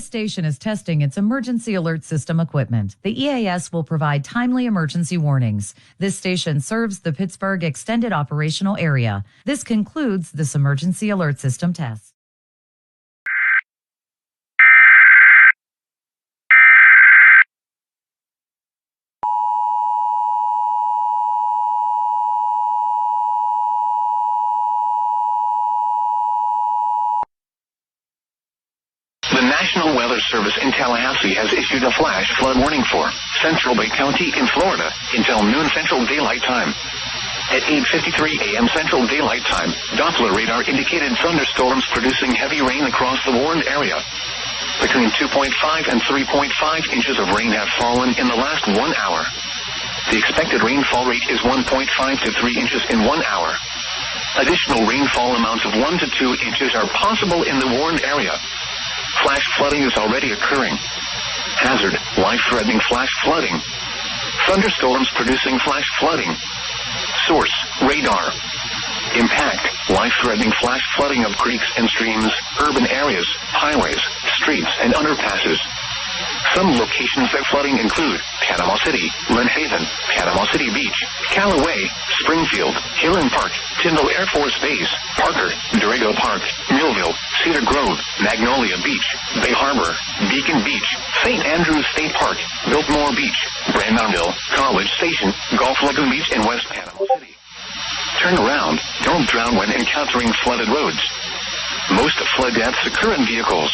This station is testing its emergency alert system equipment. The EAS will provide timely emergency warnings. This station serves the Pittsburgh Extended Operational Area. This concludes this emergency alert system test. The National Weather Service in Tallahassee has issued a flash flood warning for Central Bay County in Florida until noon Central Daylight Time. At 8:53 a.m. Central Daylight Time, Doppler radar indicated thunderstorms producing heavy rain across the warned area. Between 2.5 and 3.5 inches of rain have fallen in the last 1 hour. The expected rainfall rate is 1.5 to 3 inches in 1 hour. Additional rainfall amounts of 1 to 2 inches are possible in the warned area. Flash flooding is already occurring. Hazard, life-threatening flash flooding. Thunderstorms producing flash flooding. Source, radar. Impact, life-threatening flash flooding of creeks and streams, urban areas, highways, streets, and underpasses. Some locations that flooding include Panama City, Lynn Haven, Panama City Beach, Callaway, Springfield, Highland Park, Tyndall Air Force Base, Parker, Dorrego Park, Millville, Cedar Grove, Magnolia Beach, Bay Harbor, Beacon Beach, St. Andrews State Park, Biltmore Beach, Brandonville, College Station, Gulf Lagoon Beach, and West Panama City. Turn around. Don't drown when encountering flooded roads. Most flood deaths occur in vehicles.